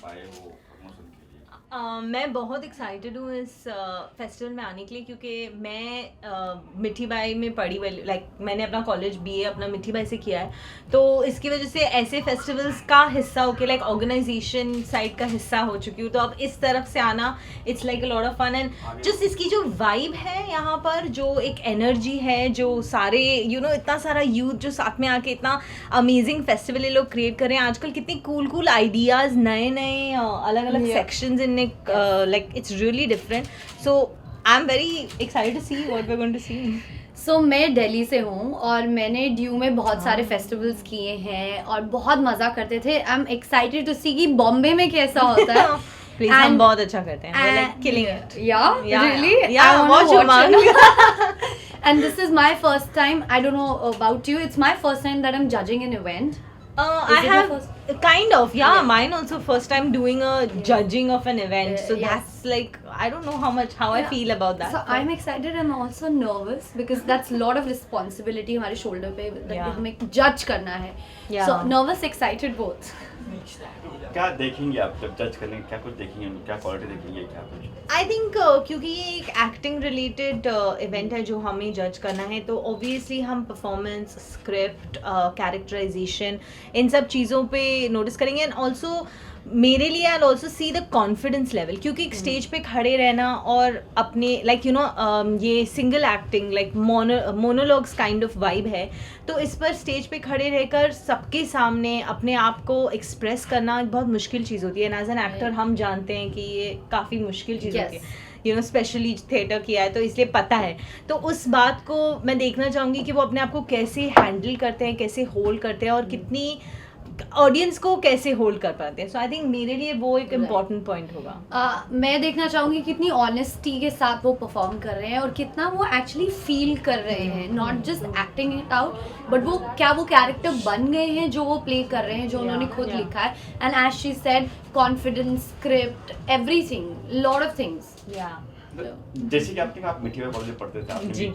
आप आए हो प्रमोशन के लिए? मैं बहुत एक्साइटेड हूँ इस फेस्टिवल में आने के लिए, क्योंकि मैं मिठी बाई में पढ़ी वाली, लाइक मैंने अपना कॉलेज बीए अपना मिठी बाई से किया है, तो इसकी वजह से ऐसे फेस्टिवल्स का हिस्सा होके लाइक ऑर्गेनाइजेशन साइड का हिस्सा हो चुकी हूँ, तो अब इस तरफ से आना it's like a lot of fun and just इसकी जो वाइब है यहाँ पर, जो एक एनर्जी है, जो सारे इतना सारा यूथ जो साथ में आके इतना अमेजिंग फेस्टिवल ये लोग क्रिएट कर रहे हैं आजकल, कितनी कूल आइडियाज, नए नए अलग अलग sections in like it's really different, so I am very excited to see what we are going to see. So मैं दिल्ली से हूँ और मैंने ड्यू में बहुत सारे फेस्टिवल्स किए हैं और बहुत मज़ा करते थे. आई एम एक्साइटेड टू सी कि बॉम्बे में कैसा होता है. Please, हम बहुत अच्छा करते हैं. We're like killing it. Yeah, really? Yeah, watch it. And this is my first time. I don't know about you. It's my first time that I'm judging an event. I it your have first? kind of, yeah, Yeah. mine also first time doing a judging of an event, so Yes. that's like I don't know how I Yeah. feel about that. So I'm excited and also nervous because that's a lot of responsibility हमारे shoulder पे that Yeah. हमें judge करना है. Yeah. So nervous, excited both. क्या देखेंगे आप जब जज करेंगे? क्या कुछ देखेंगे, क्या क्वालिटी देखेंगे, क्या कुछ? आई थिंक क्योंकि ये एक एक्टिंग रिलेटेड इवेंट है जो हमें जज करना है, तो ऑब्वियसली हम परफॉर्मेंस, स्क्रिप्ट, कैरेक्टराइजेशन, इन सब चीज़ों पे नोटिस करेंगे एंड ऑल्सो मेरे लिए I also see the confidence level, क्योंकि एक स्टेज पे खड़े रहना और अपने लाइक ये single acting like monologues kind of vibe है, तो इस पर स्टेज पे खड़े रहकर सबके सामने अपने आप को एक्सप्रेस करना एक बहुत मुश्किल चीज़ होती है. एज एन एक्टर हम जानते हैं कि ये काफ़ी मुश्किल चीज़ होती है, स्पेशली थिएटर किया है तो इसलिए पता है. तो उस बात को मैं देखना चाहूँगी कि वो अपने आप को कैसे हैंडल करते हैं, कैसे होल्ड करते हैं और कितनी ऑडियंस को कैसे होल्ड कर पाते हैं. सो आई थिंक मेरे लिए वो एक इम्पॉर्टेंट पॉइंट होगा. मैं देखना चाहूँगी कितनी ऑनेस्टी के साथ वो परफॉर्म कर रहे हैं और कितना वो एक्चुअली फील कर रहे हैं, not just acting it out, but वो क्या वो कैरेक्टर बन गए हैं जो वो प्ले कर रहे हैं, जो उन्होंने खुद लिखा है. And as she said, confidence, script, everything, lot of things. जैसे कि आप मिठी बाई कॉलेज में पढ़ते थे, आपने भी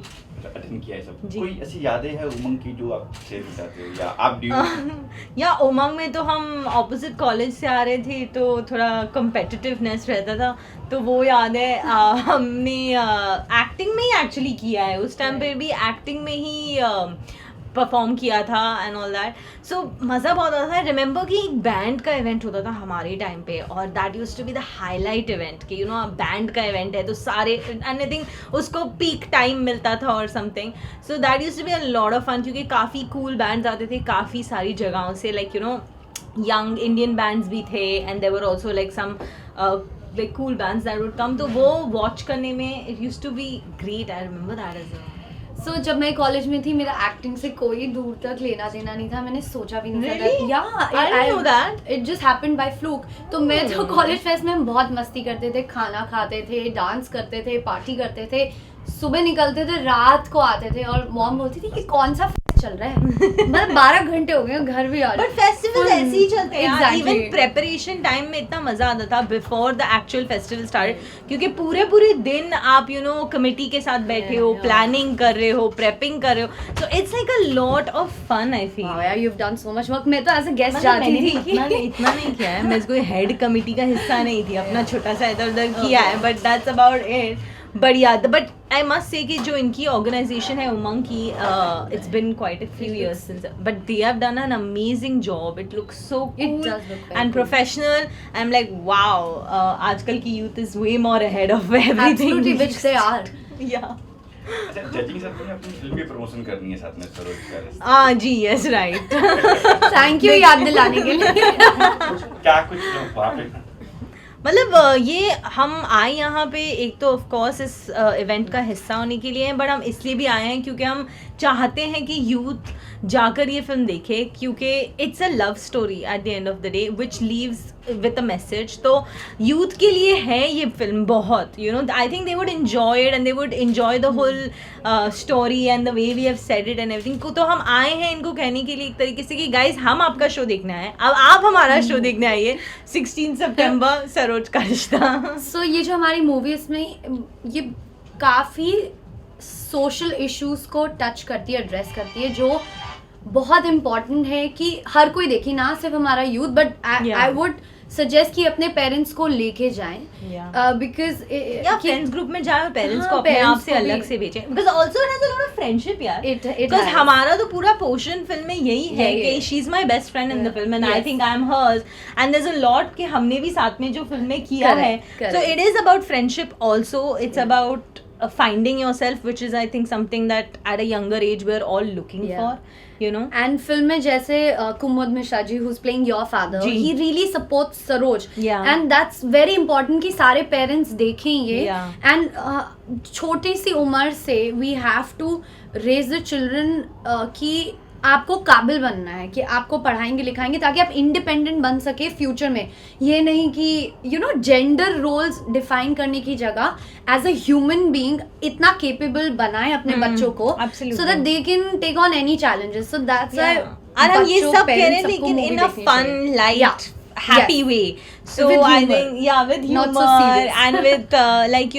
अटेंड किया है सब, कोई ऐसी यादें हैं उमंग की जो आप शेयर कर चाहते हो या आप ड्यू? या उमंग में तो हम ऑपोजिट कॉलेज से आ रहे थे, तो थोड़ा कम्पिटिटिवनेस रहता था, तो वो याद है. हमने एक्टिंग में ही एक्चुअली किया है, उस टाइम पे भी एक्टिंग में ही परफॉर्म किया था एंड ऑल दैट. सो मज़ा बहुत आता था. रिमेंबर कि एक बैंड का इवेंट होता था हमारे टाइम पे, और that use to be the highlight event कि बैंड का इवेंट है तो सारे एनीथिंग उसको पीक टाइम मिलता था और something. So that use to be a lot of fun, क्योंकि काफ़ी कूल बैंड्स आते थे काफ़ी सारी जगहों से, लाइक यंग इंडियन बैंड्स भी थे and there were also like some like cool bands that would come, तो वो वॉच करने में it used to be great. I remember that as well. सो जब मैं कॉलेज में थी मेरा एक्टिंग से कोई दूर तक लेना देना नहीं था, मैंने सोचा भी नहीं था. Really? I didn't know that. It just happened by fluke. तो मैं तो कॉलेज फेस्ट में हम बहुत मस्ती करते थे, खाना खाते थे, डांस करते थे, पार्टी करते थे, सुबह निकलते थे, रात को आते थे और मॉम बोलती थी कि कौन सा चल रहा है. मतलब 12 घंटे हो गए घर भी आ रहे. बट फेस्टिवल ऐसे ही चलते हैं. Exactly. इवन प्रेपरेशन टाइम में इतना मजा आता था before the actual festival start, क्योंकि पूरे दिन आप कमिटी के साथ बैठे हो, प्लानिंग कर रहे हो, प्रेपिंग कर रहे हो, so it's like a lot of fun. I feel यार you have done so much work. मैं तो एज अ गेस्ट जाती थी. इतना नहीं किया है, मैं कोई हेड कमिटी का हिस्सा नहीं थी, अपना छोटा सा इधर उधर किया है, but that's about it. But या बट आई मस्ट से कि जो इनकी ऑर्गेनाइजेशन है उमंग की, it's been quite a few years since, but they have done an amazing job. It looks so cool and professional. I am like wow, आजकल की youth is way more ahead of everything. Absolutely, which they are. या judging साथ में अपनी film की promotion करनी है साथ में सरोज का रिश्ता. हाँ जी, यस राइट. थैंक यू याद दिलाने के लिए. क्या कुछ वहाँ पे मतलब ये हम आए यहाँ पे एक तो ऑफ कोर्स इस इवेंट का हिस्सा होने के लिए हैं, बट हम इसलिए भी आए हैं क्योंकि हम चाहते हैं कि यूथ जाकर ये फिल्म देखे, क्योंकि it's a love story at the end of the day which leaves with a message. तो यूथ के लिए है ये फिल्म बहुत, I think they would enjoy it and they would enjoy the whole story and the way we have said it and everything. तो हम आए हैं इनको कहने के लिए एक तरीके से कि गाइज हम आपका शो देखने आए, अब आप हमारा शो देखने आइए 16 सितंबर सरोज का रिश्ता. सो ये जो हमारी मूवी इसमें ये काफ़ी सोशल इश्यूज को टच करती है, एड्रेस करती है, जो बहुत इम्पॉर्टेंट है कि हर कोई देखे, ना सिर्फ हमारा youth, but I would suggest कि अपने पेरेंट्स को लेके जाएं बिकॉज या फ्रेंड्स ग्रुप में जाए, पेरेंट्स हाँ, को अपने parents आप से को अलग भी। से भेजें, because also it has a lot of friendship यार, It बिकॉज has. हमारा तो पूरा पोर्शन फिल्म में यही है यही कि है। She is my best friend in the film and I Yes. Think I am hers, and there is a lot कि हमने भी साथ में जो फिल्में किया Correct, है, सो correct. It is about friendship also, it's about finding yourself, which is I think something that at a younger age we're all looking Yeah. for, you know. And film में जैसे कुमुद Mishra ji who's playing your father, ji. he really supports Saroj, Yeah. and that's very important कि सारे parents देखें ये, Yeah. And छोटी सी उम्र से we have to raise the children कि आपको काबिल बनना है, कि आपको पढ़ाएंगे लिखाएंगे ताकि आप इंडिपेंडेंट बन सके फ्यूचर में। ये नहीं कि you know gender roles define करने की जगह एज अ ह्यूमन बीइंग इतना केपेबल बनाए अपने बच्चों को, absolutely. So that they can take on any challenges. So that's और हम ये सब कह रहे हैं लेकिन in a fun light happy way, so With I humor. think with Not so humor serious. and with like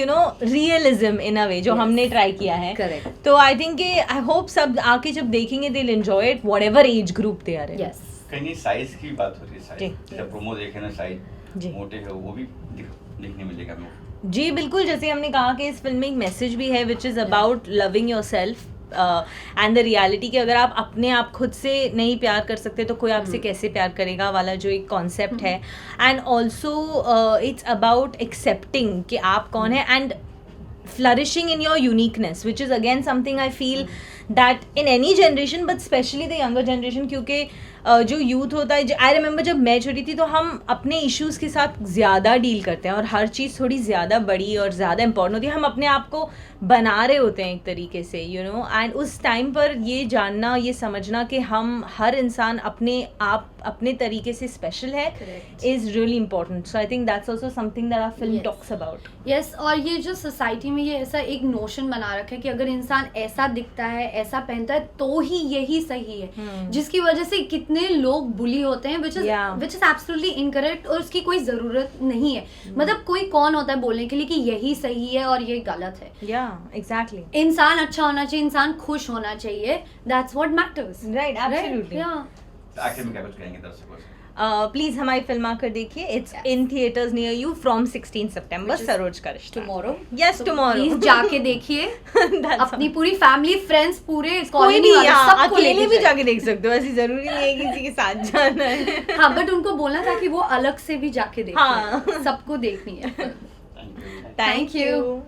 realism in a way जो Yes. हमने try किया है। Correct. तो I think I hope सब आके जब देखेंगे they'll enjoy it whatever age group they are in। Yes कहीं साइज की बात हो रही है, जी। साइज जब प्रोमो देखे ना, जी। साइज मोटे है वो भी देखने मिलेगा हमें। जी बिल्कुल, जैसे हमने कहा कि इस फिल्म में एक मैसेज भी है which is about loving your self and the reality कि अगर आप अपने आप खुद से नहीं प्यार कर सकते तो कोई आपसे कैसे प्यार करेगा वाला जो एक कॉन्सेप्ट है। And also it's about accepting कि आप कौन है and flourishing in your uniqueness, which is again something I feel that in any generation but especially the younger generation, क्योंकि जो यूथ होता है, आई रिमेंबर जब मैं छोटी थी तो हम अपने इश्यूज़ के साथ ज़्यादा डील करते हैं और हर चीज़ थोड़ी ज़्यादा बड़ी और ज़्यादा इंपॉर्टेंट होती है, हम अपने आप को बना रहे होते हैं एक तरीके से, यू नो। एंड उस टाइम पर ये जानना, ये समझना कि हम हर इंसान अपने आप अपने तरीके से स्पेशल है Correct. Is really important. So I think that's also something that our film Yes. Talks about. Yes और ये जो सोसाइटी में ये ऐसा एक नोशन बना रखा है कि अगर इंसान ऐसा दिखता है, ऐसा पहनता है तो ही यही सही है, जिसकी वजह से कितने लोग बुली होते हैं, विच Yeah. इज एब्सोल्युटली इनकरेक्ट और उसकी कोई ज़रूरत नहीं है। मतलब कोई कौन होता है बोलने के लिए कि यही सही है और ये गलत है। या एग्जैक्टली, इंसान अच्छा होना चाहिए, इंसान खुश होना चाहिए, that's what matters. Right, absolutely. आखिर में क्या कुछ कहेंगे दर्शकों से? प्लीज हमारी फिल्म आकर देखिए, it's Yes. In theatres near you from 16 September, Which is Saroj का रिश्ता। Tomorrow, Yes, tomorrow. प्लीज जाके देखिए अपनी पूरी फैमिली, फ्रेंड्स, पूरे कोई कॉलोनी भी वाले यहाँ सबको अकेले लेके भी जाइए। जाके देख सकते हो, ऐसी जरूरी नहीं है किसी के साथ जाना है। हाँ बट उनको बोलना था कि वो अलग से भी जाके देखें। हाँ। सबको देखनी है। Thank you. Thank you.